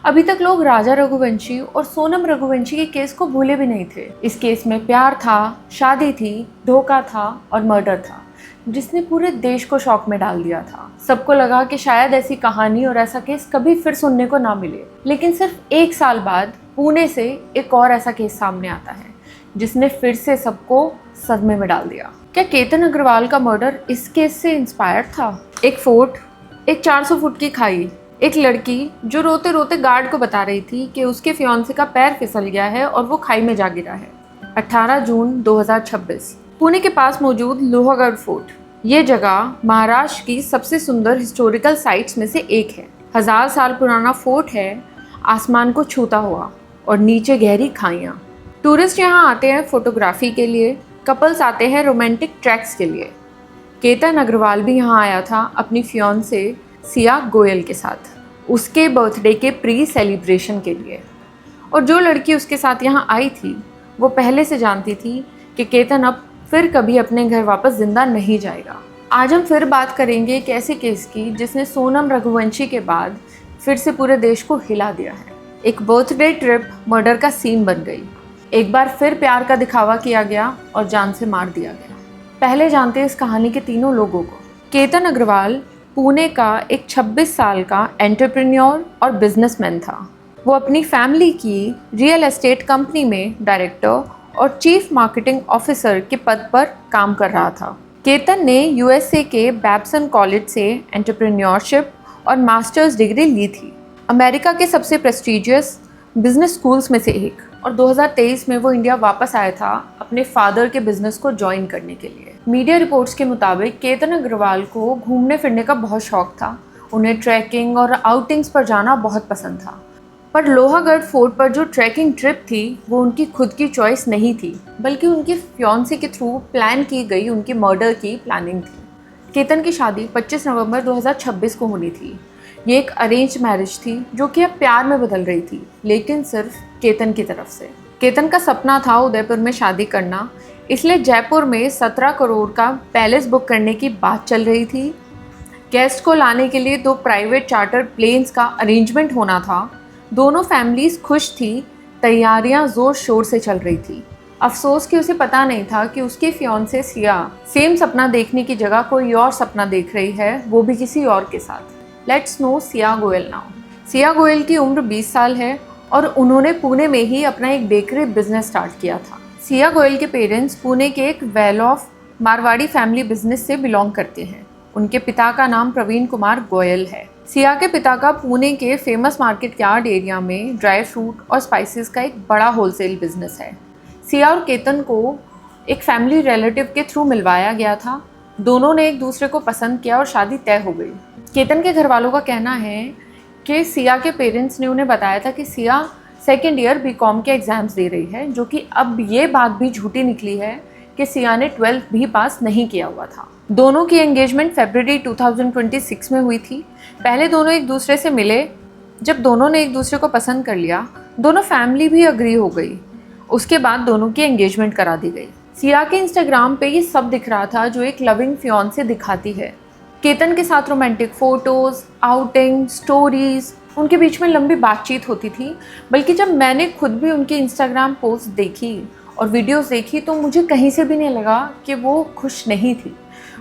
अभी तक लोग राजा रघुवंशी और सोनम रघुवंशी के केस को भूले भी नहीं थे। इस केस में प्यार था, शादी थी, धोखा था और मर्डर था, जिसने पूरे देश को शॉक में डाल दिया था। सबको लगा कि शायद ऐसी कहानी और ऐसा केस कभी फिर सुनने को ना मिले, लेकिन सिर्फ 1 साल बाद पुणे से एक और ऐसा केस सामने आता है जिसने फिर से सबको सदमे में डाल दिया। क्या केतन अग्रवाल का मर्डर इस केस से इंस्पायर्ड था? एक फोर्ट, एक 400 फुट की खाई, एक लड़की जो रोते रोते गार्ड को बता रही थी कि उसके फियांसे का पैर फिसल गया है और वो खाई में जा गिरा है। 18 जून 2026 पुणे के पास मौजूद लोहागढ़ फोर्ट। ये जगह महाराष्ट्र की सबसे सुंदर हिस्टोरिकल साइट्स में से एक है। 1000 साल पुराना फोर्ट है, आसमान को छूता हुआ और नीचे गहरी खाइयाँ। टूरिस्ट यहाँ आते हैं फोटोग्राफी के लिए, कपल्स आते हैं रोमांटिक ट्रैक्स के लिए। केतन अग्रवाल भी यहाँ आया था अपनी फियांसे सिया गोयल के साथ, उसके बर्थडे के प्री सेलिब्रेशन के लिए। और जो लड़की उसके साथ यहाँ आई थी वो पहले से जानती थी कि केतन अब फिर कभी अपने घर वापस जिंदा नहीं जाएगा। आज हम फिर बात करेंगे एक ऐसे केस की जिसने सोनम रघुवंशी के बाद फिर से पूरे देश को हिला दिया है। एक बर्थडे ट्रिप मर्डर का सीन बन गई। एक बार फिर प्यार का दिखावा किया गया और जान से मार दिया गया। पहले जानते हैं इस कहानी के तीनों लोगों को। केतन अग्रवाल पुणे का एक 26 साल का एंटरप्रेन्योर और बिजनेसमैन था। वो अपनी फैमिली की रियल एस्टेट कंपनी में डायरेक्टर और चीफ मार्केटिंग ऑफिसर के पद पर काम कर रहा था। केतन ने यूएसए के बैब्सन कॉलेज से एंटरप्रेन्योरशिप और मास्टर्स डिग्री ली थी, अमेरिका के सबसे प्रेस्टीजियस बिजनेस स्कूल्स में से एक। और 2023 में वो इंडिया वापस आया था अपने फादर के बिजनेस को ज्वाइन करने के लिए। मीडिया रिपोर्ट्स के मुताबिक केतन अग्रवाल को घूमने फिरने का बहुत शौक था। उन्हें ट्रैकिंग और आउटिंग्स पर जाना बहुत पसंद था। पर लोहागढ़ फोर्ट पर जो ट्रैकिंग ट्रिप थी वो उनकी खुद की चॉइस नहीं थी, बल्कि उनकी फियांसे के थ्रू प्लान की गई उनकी मर्डर की प्लानिंग थी। केतन की शादी 25 नवंबर 2026 को होनी थी। ये एक अरेंज मैरिज थी जो कि अब प्यार में बदल रही थी, लेकिन सिर्फ केतन की तरफ से। केतन का सपना था उदयपुर में शादी करना, इसलिए जयपुर में 17 करोड़ का पैलेस बुक करने की बात चल रही थी। गेस्ट को लाने के लिए 2 प्राइवेट चार्टर प्लेन्स का अरेंजमेंट होना था। दोनों फैमिलीज खुश थी, तैयारियां जोर शोर से चल रही थी। अफसोस कि उसे पता नहीं था कि उसकी फियांसे सिया सेम सपना देखने की जगह कोई और सपना देख रही है, वो भी किसी और के साथ। Let's no Siya Goyal now. Siya Goyal की उम्र 20 साल है और उन्होंने पुणे में ही अपना एक बेकरी बिजनेस स्टार्ट किया था। सिया गोयल के पेरेंट्स पुणे के एक well of Marwari family business से बिलोंग करते हैं। उनके पिता का नाम प्रवीण कुमार गोयल है। सिया के पिता का पुणे के फेमस मार्केट यार्ड एरिया में ड्राई फ्रूट और स्पाइसेस का एक बड़ा होलसेल बिजनेस है। सिया और केतन को एक फैमिली रिलेटिव के थ्रू मिलवाया गया था। दोनों ने एक दूसरे को पसंद किया और शादी तय हो गई। केतन के घर वालों का कहना है कि सिया के पेरेंट्स ने उन्हें बताया था कि सिया सेकेंड ईयर बीकॉम के एग्ज़ाम्स दे रही है, जो कि अब ये बात भी झूठी निकली है कि सिया ने 12th भी पास नहीं किया हुआ था। दोनों की एंगेजमेंट फरवरी 2026 में हुई थी। पहले दोनों एक दूसरे से मिले। जब दोनों ने एक दूसरे को पसंद कर लिया, दोनों फैमिली भी अग्री हो गई। उसके बाद दोनों की एंगेजमेंट करा दी गई। सिया के इंस्टाग्राम पे ये सब दिख रहा था जो एक लविंग फियांसे दिखाती है। केतन के साथ रोमांटिक फ़ोटोज़, आउटिंग, स्टोरीज़, उनके बीच में लंबी बातचीत होती थी। बल्कि जब मैंने खुद भी उनकी इंस्टाग्राम पोस्ट देखी और वीडियोस देखी तो मुझे कहीं से भी नहीं लगा कि वो खुश नहीं थी।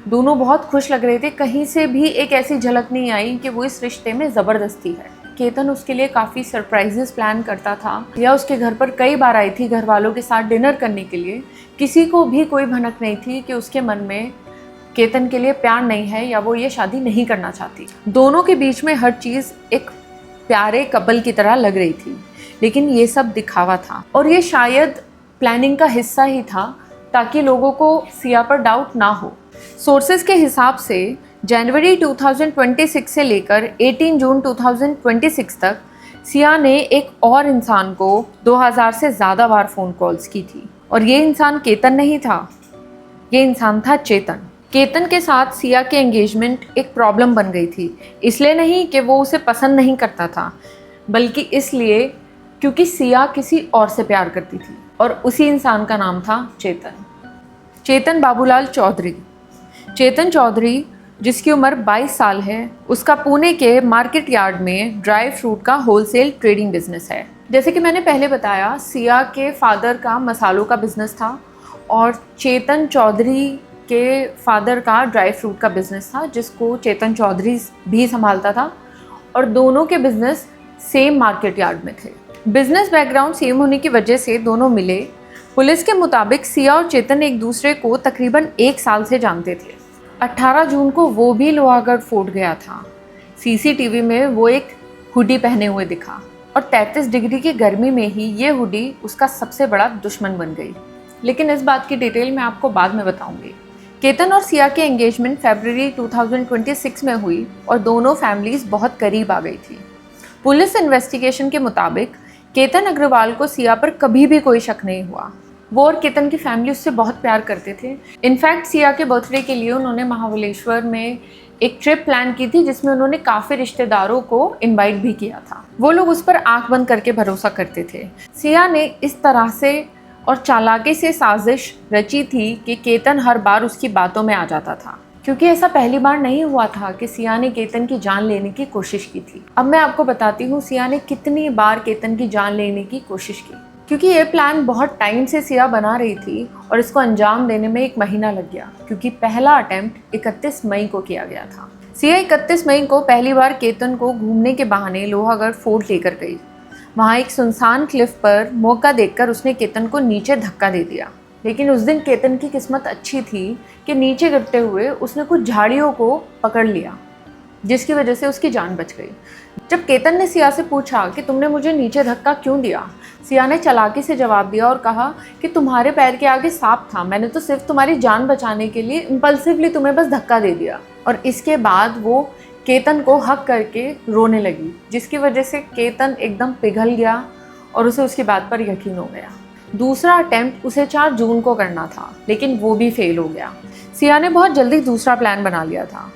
दोनों बहुत खुश लग रहे थे। कहीं से भी एक ऐसी झलक नहीं आई कि वो इस रिश्ते में ज़बरदस्ती है। केतन उसके लिए काफ़ी सरप्राइजेस प्लान करता था या उसके घर पर कई बार आई थी घर वालों के साथ डिनर करने के लिए। किसी को भी कोई भनक नहीं थी कि उसके मन में केतन के लिए प्यार नहीं है या वो ये शादी नहीं करना चाहती। दोनों के बीच में हर चीज़ एक प्यारे कपल की तरह लग रही थी, लेकिन ये सब दिखावा था और ये शायद प्लानिंग का हिस्सा ही था ताकि लोगों को सिया पर डाउट ना हो। सोर्सेज के हिसाब से जनवरी 2026 से लेकर 18 जून 2026 तक सिया ने एक और इंसान को 2000 से ज़्यादा बार फ़ोन कॉल्स की थी और ये इंसान केतन नहीं था, ये इंसान था चेतन। केतन के साथ सिया के एंगेजमेंट एक प्रॉब्लम बन गई थी। इसलिए नहीं कि वो उसे पसंद नहीं करता था, बल्कि इसलिए क्योंकि सिया किसी और से प्यार करती थी और उसी इंसान का नाम था चेतन। चेतन बाबूलाल चौधरी। चेतन चौधरी जिसकी उम्र 22 साल है। उसका पुणे के मार्केट यार्ड में ड्राई फ्रूट का होलसेल ट्रेडिंग बिजनेस है। जैसे कि मैंने पहले बताया, सिया के फादर का मसालों का बिजनेस था और चेतन चौधरी के फादर का ड्राई फ्रूट का बिजनेस था, जिसको चेतन चौधरी भी संभालता था और दोनों के बिजनेस सेम मार्केट यार्ड में थे। बिजनेस बैकग्राउंड सेम होने की वजह से दोनों मिले। पुलिस के मुताबिक सिया और चेतन एक दूसरे को तकरीबन 1 साल से जानते थे। 18 जून को वो भी लोहागढ़ फोर्ट गया था। सीसीटीवी में वो एक हुडी पहने हुए दिखा और 33 डिग्री की गर्मी में ही ये हुडी उसका सबसे बड़ा दुश्मन बन गई। लेकिन इस बात की डिटेल मैं आपको बाद में बताऊंगी। केतन और सिया की एंगेजमेंट फरवरी 2026 में हुई और दोनों फैमिलीज बहुत करीब आ गई थी। पुलिस इन्वेस्टिगेशन के मुताबिक केतन अग्रवाल को सिया पर कभी भी कोई शक नहीं हुआ। वो और केतन की फैमिली उससे बहुत प्यार करते थे। इनफैक्ट सिया के बर्थडे के लिए उन्होंने महाबलेश्वर में एक ट्रिप प्लान की थी, जिसमें उन्होंने काफ़ी रिश्तेदारों को इनवाइट भी किया था। वो लोग उस पर आंख बंद करके भरोसा करते थे। सिया ने इस तरह से और चालाकी से साजिश रची थी कि केतन हर बार उसकी बातों में आ जाता था, क्योंकि ऐसा पहली बार नहीं हुआ था कि सिया ने केतन की जान लेने की कोशिश की थी। अब मैं आपको बताती हूँ सिया ने कितनी बार केतन की जान लेने की कोशिश की, क्योंकि ये प्लान बहुत टाइम से सिया बना रही थी और इसको अंजाम देने में 1 महीना लग गया, क्योंकि पहला अटेम्प्ट 31 मई को किया गया था। सिया 31 मई को पहली बार केतन को घूमने के बहाने लोहागढ़ फोर्ट लेकर गई। वहाँ एक सुनसान क्लिफ पर मौका देखकर उसने केतन को नीचे धक्का दे दिया। लेकिन उस दिन केतन की किस्मत अच्छी थी कि नीचे गिरते हुए उसने कुछ झाड़ियों को पकड़ लिया, जिसकी वजह से उसकी जान बच गई। जब केतन ने सिया से पूछा कि तुमने मुझे नीचे धक्का क्यों दिया, सिया ने चालाकी से जवाब दिया और कहा कि तुम्हारे पैर के आगे सांप था, मैंने तो सिर्फ तुम्हारी जान बचाने के लिए इम्पल्सिवली तुम्हें बस धक्का दे दिया। और इसके बाद वो केतन को हक करके रोने लगी, जिसकी वजह से केतन एकदम पिघल गया और उसे उसकी बात पर यकीन हो गया। दूसरा अटेम्प्ट उसे 4 जून को करना था, लेकिन वो भी फेल हो गया। सिया ने बहुत जल्दी दूसरा प्लान बना लिया था।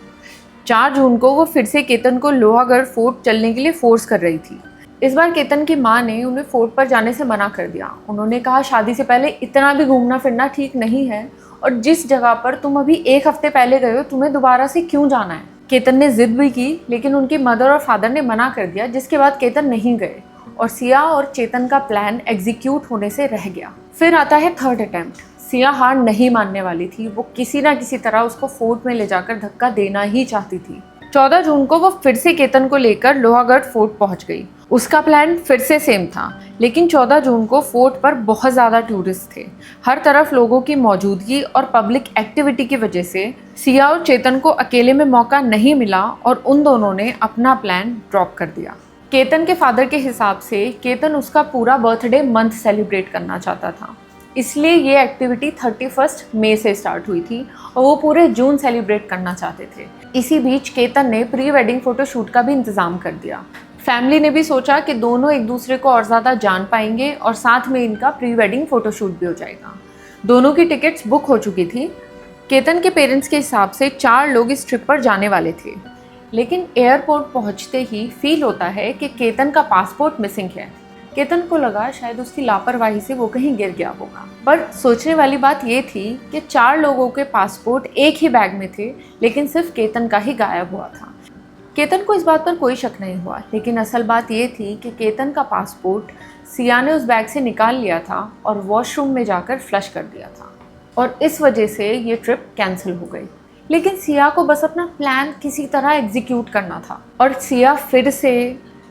4 जून को वो फिर से केतन को लोहागढ़ फोर्ट चलने के लिए फोर्स कर रही थी। इस बार केतन की माँ ने उन्हें फोर्ट पर जाने से मना कर दिया। उन्होंने कहा शादी से पहले इतना भी घूमना फिरना ठीक नहीं है, और जिस जगह पर तुम अभी 1 हफ्ते पहले गए हो तुम्हें दोबारा से क्यों जाना है। केतन ने जिद भी की, लेकिन उनकी मदर और फादर ने मना कर दिया, जिसके बाद केतन नहीं गए और सिया और चेतन का प्लान एग्जीक्यूट होने से रह गया। फिर आता है थर्ड अटेम्प्ट। सिया हार नहीं मानने वाली थी। वो किसी ना किसी तरह उसको फोर्ट में ले जाकर धक्का देना ही चाहती थी। 14 जून को वो फिर से केतन को लेकर लोहागढ़ फोर्ट पहुंच गई। उसका प्लान फिर से सेम था, लेकिन 14 जून को फोर्ट पर बहुत ज़्यादा टूरिस्ट थे। हर तरफ लोगों की मौजूदगी और पब्लिक एक्टिविटी की वजह से सिया और चेतन को अकेले में मौका नहीं मिला और उन दोनों ने अपना प्लान ड्रॉप कर दिया। केतन के फादर के हिसाब से केतन उसका पूरा बर्थडे मंथ सेलिब्रेट करना चाहता था, इसलिए ये एक्टिविटी 31 मई से स्टार्ट हुई थी और वो पूरे जून सेलिब्रेट करना चाहते थे। इसी बीच केतन ने प्री वेडिंग फ़ोटोशूट का भी इंतज़ाम कर दिया। फैमिली ने भी सोचा कि दोनों एक दूसरे को और ज़्यादा जान पाएंगे और साथ में इनका प्री वेडिंग फ़ोटोशूट भी हो जाएगा। दोनों की टिकट्स बुक हो चुकी थी। केतन के पेरेंट्स के हिसाब से 4 लोग इस ट्रिप पर जाने वाले थे, लेकिन एयरपोर्ट पहुंचते ही फील होता है कि केतन का पासपोर्ट मिसिंग है। केतन को लगा शायद उसकी लापरवाही से वो कहीं गिर गया होगा, पर सोचने वाली बात ये थी कि 4 लोगों के पासपोर्ट एक ही बैग में थे, लेकिन सिर्फ केतन का ही गायब हुआ था। केतन को इस बात पर कोई शक नहीं हुआ, लेकिन असल बात ये थी कि केतन का पासपोर्ट सिया ने उस बैग से निकाल लिया था और वॉशरूम में जाकर फ्लश कर दिया था, और इस वजह से ये ट्रिप कैंसिल हो गई। लेकिन सिया को बस अपना प्लान किसी तरह एग्जीक्यूट करना था और सिया फिर से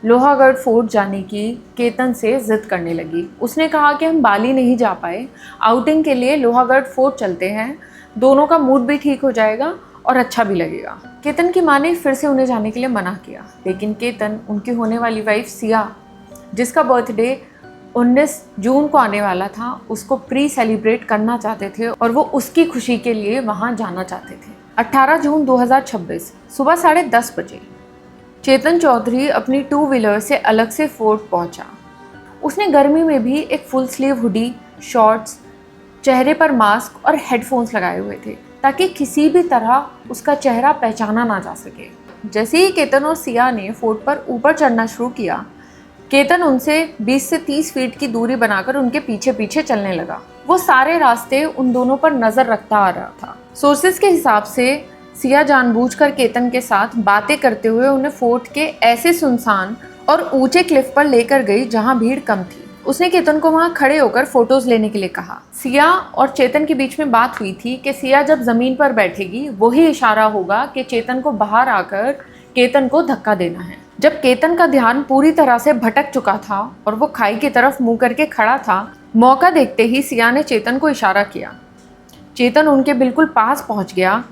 लोहागढ़ फोर्ट जाने की केतन से जिद करने लगी। उसने कहा कि हम बाली नहीं जा पाए, आउटिंग के लिए लोहागढ़ फोर्ट चलते हैं, दोनों का मूड भी ठीक हो जाएगा और अच्छा भी लगेगा। केतन की माँ ने फिर से उन्हें जाने के लिए मना किया, लेकिन केतन उनकी होने वाली वाइफ सिया, जिसका बर्थडे 19 जून को आने वाला था, उसको प्री सेलिब्रेट करना चाहते थे और वो उसकी खुशी के लिए वहाँ जाना चाहते थे। 18 जून 2026 सुबह 10:30 बजे चेतन चौधरी अपनी 2 व्हीलर से अलग से फोर्ट पहुंचा। उसने गर्मी में भी एक फुल स्लीव हुडी, शॉर्ट्स, चेहरे पर मास्क और हेडफोन्स लगाए हुए थे, ताकि किसी भी तरह उसका चेहरा पहचाना ना जा सके। जैसे ही केतन और सिया ने फोर्ट पर ऊपर चढ़ना शुरू किया, केतन उनसे 20 से 30 फीट की दूरी बनाकर उनके पीछे पीछे चलने लगा। वो सारे रास्ते उन दोनों पर नज़र रखता आ रहा था। सोर्सेज के हिसाब से सिया जानबूझकर केतन के साथ बातें करते हुए उन्हें फोर्ट के ऐसे सुनसान और ऊंचे क्लिफ पर लेकर गई जहां भीड़ कम थी। उसने केतन को वहां खड़े होकर फोटोज लेने के लिए कहा। सिया और चेतन के बीच में बात हुई थी कि सिया जब जमीन पर बैठेगी वही इशारा होगा कि चेतन को बाहर आकर केतन को धक्का देना है। जब केतन का ध्यान पूरी तरह से भटक चुका था और वो खाई की तरफ मुंह करके खड़ा था, मौका देखते ही सिया ने चेतन को इशारा किया। चेतन उनके बिल्कुल पास पहुंच गया।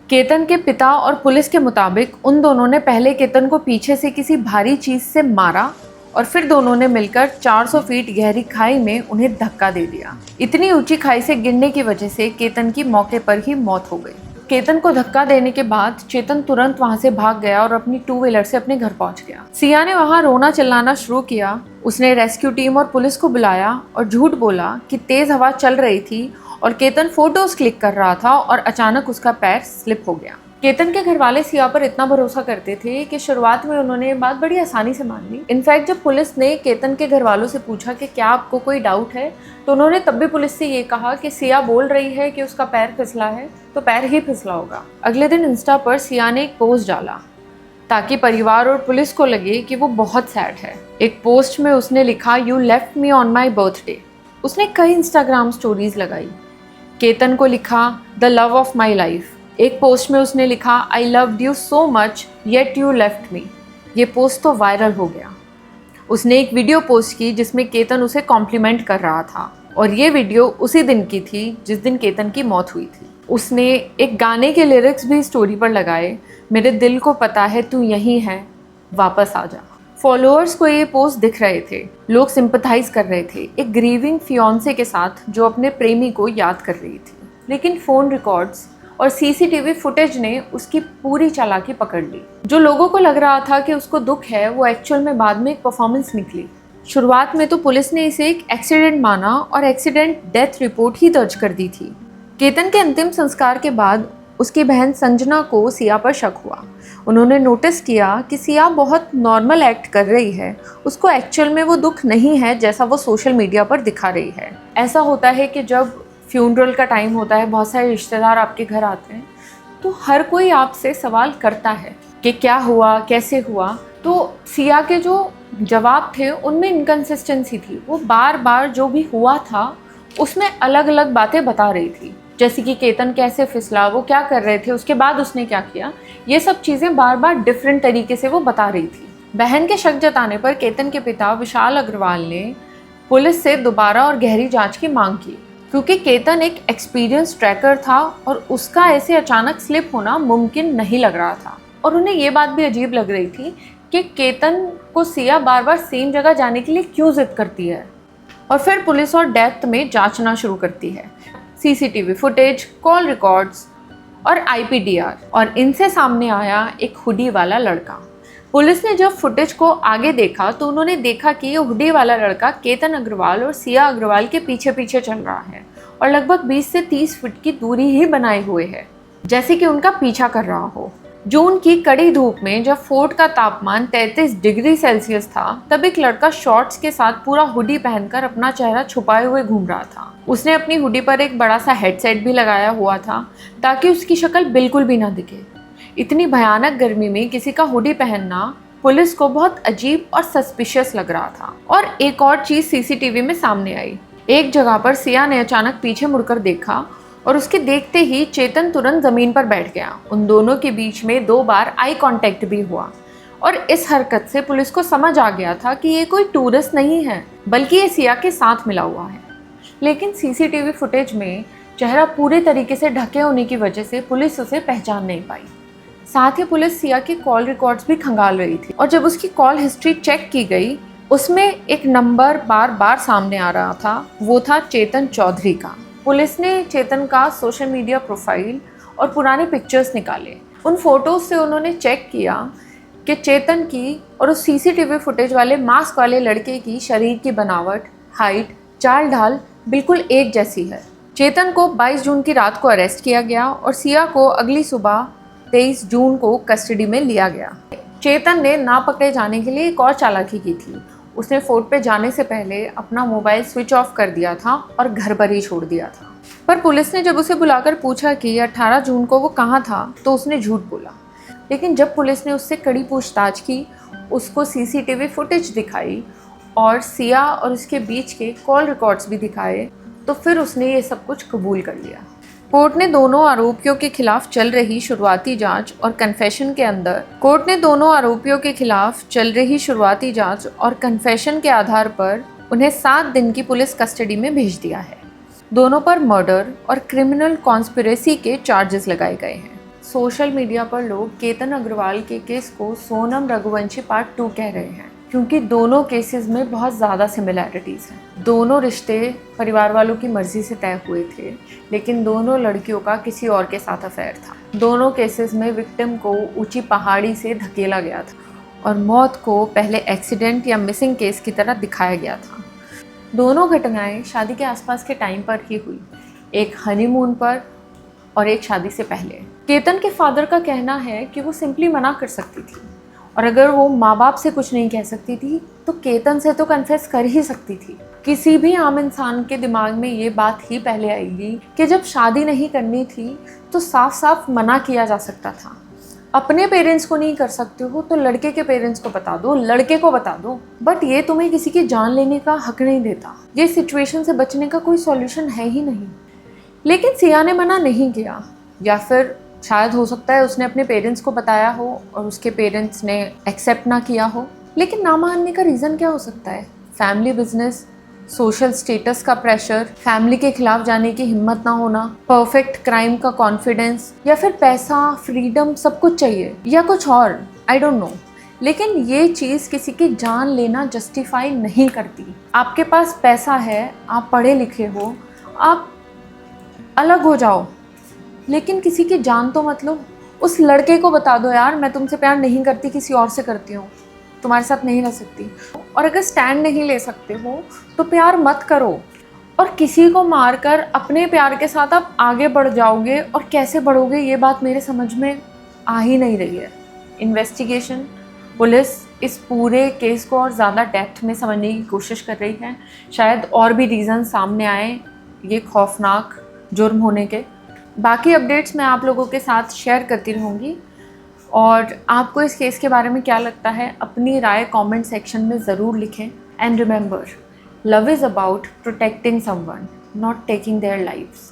केतन के पिता और पुलिस के मुताबिक उन दोनों ने पहले केतन को पीछे से किसी भारी चीज से मारा और फिर दोनों ने मिलकर 400 फीट गहरी खाई में उन्हें धक्का दे दिया। इतनी ऊंची खाई से गिरने की वजह से केतन की मौके पर ही मौत हो गई। केतन को धक्का देने के बाद चेतन तुरंत वहां से भाग गया और अपनी 2 व्हीलर से अपने घर पहुंच गया। सिया ने वहां रोना चिल्लाना शुरू किया। उसने रेस्क्यू टीम और पुलिस को बुलाया और झूठ बोला कि तेज हवा चल रही थी और केतन फोटोज क्लिक कर रहा था और अचानक उसका पैर स्लिप हो गया। केतन के घर वाले सिया पर इतना भरोसा करते थे कि शुरुआत में उन्होंने ये बात बड़ी आसानी से मान ली। इनफैक्ट जब पुलिस ने केतन के घर वालों से पूछा कि क्या आपको कोई डाउट है, तो उन्होंने तब भी पुलिस से ये कहा कि सिया बोल रही है कि उसका पैर फिसला है तो पैर ही फिसला होगा। अगले दिन इंस्टा पर सिया ने एक पोस्ट डाला ताकि परिवार और पुलिस को लगे कि वो बहुत सैड है। एक पोस्ट में उसने लिखा, you left me on my birthday. उसने कई इंस्टाग्राम स्टोरीज लगाई। केतन को लिखा, the love of my life. एक पोस्ट में उसने लिखा, I loved you so much yet you left me. ये पोस्ट तो वायरल हो गया। उसने एक वीडियो पोस्ट की जिसमें केतन उसे कॉम्प्लीमेंट कर रहा था और ये वीडियो उसी दिन की थी जिस दिन केतन की मौत हुई थी। उसने एक गाने के लिरिक्स भी स्टोरी पर लगाए, मेरे दिल को पता है तू यहीं है, वापस आ जा। फॉलोअर्स को ये पोस्ट दिख रहे थे, लोग सिंपथाइज कर रहे थे एक ग्रीविंग फियांसे के साथ जो अपने प्रेमी को याद कर रही थी। लेकिन फ़ोन रिकॉर्ड्स और सीसीटीवी फुटेज ने उसकी पूरी चालाकी पकड़ ली। जो लोगों को लग रहा था कि उसको दुख है, वो एक्चुअल में बाद में एक परफॉर्मेंस निकली। शुरुआत में तो पुलिस ने इसे एक एक्सीडेंट माना और एक्सीडेंट डेथ रिपोर्ट ही दर्ज कर दी थी। केतन के अंतिम संस्कार के बाद उसकी बहन संजना को सिया पर शक हुआ। उन्होंने नोटिस किया कि सिया बहुत नॉर्मल एक्ट कर रही है, उसको एक्चुअल में वो दुख नहीं है जैसा वो सोशल मीडिया पर दिखा रही है। ऐसा होता है कि जब फ्यूनरल का टाइम होता है, बहुत सारे रिश्तेदार आपके घर आते हैं, तो हर कोई आपसे सवाल करता है कि क्या हुआ, कैसे हुआ। तो सिया के जो जवाब थे उनमें इनकन्सिस्टेंसी थी। वो बार बार जो भी हुआ था उसमें अलग अलग बातें बता रही थी, जैसे कि केतन कैसे फिसला, वो क्या कर रहे थे, उसके बाद उसने क्या किया। ये सब चीज़ें बार बार डिफरेंट तरीके से वो बता रही थी। बहन के शक जताने पर केतन के पिता विशाल अग्रवाल ने पुलिस से दोबारा और गहरी जांच की मांग की, क्योंकि केतन एक एक्सपीरियंस ट्रैकर था और उसका ऐसे अचानक स्लिप होना मुमकिन नहीं लग रहा था। और उन्हें ये बात भी अजीब लग रही थी कि केतन को सिया बार बार सेम जगह जाने के लिए क्यों जिद करती है। और फिर पुलिस और डेप्थ में जांचना शुरू करती है, सीसीटीवी फुटेज, कॉल रिकॉर्ड्स और आईपीडीआर, और इनसे सामने आया एक हुडी वाला लड़का। पुलिस ने जब फुटेज को आगे देखा तो उन्होंने देखा कि ये हुडी वाला लड़का केतन अग्रवाल और सिया अग्रवाल के पीछे पीछे चल रहा है और लगभग 20 से 30 फीट की दूरी ही बनाए हुए है, जैसे कि उनका पीछा कर रहा हो। जून की कड़ी धूप में जब फोर्ट का तापमान 33 डिग्री सेल्सियस था, तब एक लड़का शॉर्ट्स के साथ पूरा हुडी पहनकर अपना चेहरा छुपाए हुए घूम रहा था। उसने अपनी हुडी पर एक बड़ा सा हेडसेट भी लगाया हुआ था ताकि उसकी शक्ल बिल्कुल भी ना दिखे। इतनी भयानक गर्मी में किसी का हुडी पहनना पुलिस को बहुत अजीब और सस्पिशियस लग रहा था। और एक और चीज सीसीटीवी में सामने आई। एक जगह पर सिया ने अचानक पीछे मुड़कर देखा और उसके देखते ही चेतन तुरंत जमीन पर बैठ गया। उन दोनों के बीच में 2 बार आई कांटेक्ट भी हुआ और इस हरकत से पुलिस को समझ आ गया था कि ये कोई टूरिस्ट नहीं है, बल्कि ये सिया के साथ मिला हुआ है। लेकिन सीसीटीवी फुटेज में चेहरा पूरे तरीके से ढके होने की वजह से पुलिस उसे पहचान नहीं पाई। साथ ही पुलिस सिया की कॉल रिकॉर्ड्स भी खंगाल रही थी और जब उसकी कॉल हिस्ट्री चेक की गई, उसमें एक नंबर बार बार सामने आ रहा था। वो था चेतन चौधरी का। पुलिस ने चेतन का सोशल मीडिया प्रोफाइल और पुराने पिक्चर्स निकाले। उन फोटोज से उन्होंने चेक किया कि चेतन की और उस सीसीटीवी फुटेज वाले मास्क वाले लड़के की शरीर की बनावट, हाइट, चाल ढाल बिल्कुल एक जैसी है। चेतन को 22 जून की रात को अरेस्ट किया गया और सिया को अगली सुबह 23 जून को कस्टडी में लिया गया। चेतन ने ना पकड़े जाने के लिए एक और चालाकी की थी। उसने फोर्ट पे जाने से पहले अपना मोबाइल स्विच ऑफ कर दिया था और घर पर ही छोड़ दिया था। पर पुलिस ने जब उसे बुलाकर पूछा कि 18 जून को वो कहाँ था तो उसने झूठ बोला। लेकिन जब पुलिस ने उससे कड़ी पूछताछ की, उसको सीसीटीवी फुटेज दिखाई और सिया और उसके बीच के कॉल रिकॉर्ड्स भी दिखाए, तो फिर उसने ये सब कुछ कबूल कर लिया। कोर्ट ने दोनों आरोपियों के खिलाफ चल रही शुरुआती जांच और कन्फेशन के आधार पर उन्हें 7 दिन की पुलिस कस्टडी में भेज दिया है। दोनों पर मर्डर और क्रिमिनल कॉन्स्पिरेसी के चार्जेस लगाए गए हैं। सोशल मीडिया पर लोग केतन अग्रवाल के केस को सोनम रघुवंशी पार्ट 2 कह रहे हैं, क्योंकि दोनों केसेस में बहुत ज़्यादा सिमिलैरिटीज़ हैं। दोनों रिश्ते परिवार वालों की मर्ज़ी से तय हुए थे, लेकिन दोनों लड़कियों का किसी और के साथ अफेयर था। दोनों केसेस में विक्टिम को ऊंची पहाड़ी से धकेला गया था और मौत को पहले एक्सीडेंट या मिसिंग केस की तरह दिखाया गया था। दोनों घटनाएं शादी के आसपास के टाइम पर ही हुई, एक हनीमून पर और एक शादी से पहले। केतन के फादर का कहना है कि वो सिंपली मना कर सकती थी, और अगर वो माँ बाप से कुछ नहीं कह सकती थी तो केतन से तो कन्फेस कर ही सकती थी। किसी भी आम इंसान के दिमाग में ये बात ही पहले आएगी कि जब शादी नहीं करनी थी तो साफ साफ मना किया जा सकता था। अपने पेरेंट्स को नहीं कर सकते हो तो लड़के के पेरेंट्स को बता दो, लड़के को बता दो, बट ये तुम्हें किसी की जान लेने का हक नहीं देता। ये सिचुएशन से बचने का कोई सॉल्यूशन है ही नहीं। लेकिन सिया ने मना नहीं किया, या फिर शायद हो सकता है उसने अपने पेरेंट्स को बताया हो और उसके पेरेंट्स ने एक्सेप्ट ना किया हो। लेकिन ना मानने का रीज़न क्या हो सकता है? फैमिली बिजनेस, सोशल स्टेटस का प्रेशर, फैमिली के खिलाफ जाने की हिम्मत ना होना, परफेक्ट क्राइम का कॉन्फिडेंस, या फिर पैसा, फ्रीडम, सब कुछ चाहिए, या कुछ और, आई डोंट नो। लेकिन ये चीज़ किसी की जान लेना जस्टिफाई नहीं करती। आपके पास पैसा है, आप पढ़े लिखे हो, आप अलग हो जाओ, लेकिन किसी की जान तो मत लो। उस लड़के को बता दो, यार मैं तुमसे प्यार नहीं करती, किसी और से करती हूँ, तुम्हारे साथ नहीं रह सकती। और अगर स्टैंड नहीं ले सकते हो तो प्यार मत करो। और किसी को मारकर अपने प्यार के साथ आप आगे बढ़ जाओगे, और कैसे बढ़ोगे ये बात मेरे समझ में आ ही नहीं रही है। इन्वेस्टिगेशन, पुलिस इस पूरे केस को और ज़्यादा डेप्थ में समझने की कोशिश कर रही है। शायद और भी रीज़न सामने आए ये खौफनाक जुर्म होने के। बाकी अपडेट्स मैं आप लोगों के साथ शेयर करती रहूँगी, और आपको इस केस के बारे में क्या लगता है अपनी राय कमेंट सेक्शन में ज़रूर लिखें। And remember, love is about protecting someone, not taking their lives.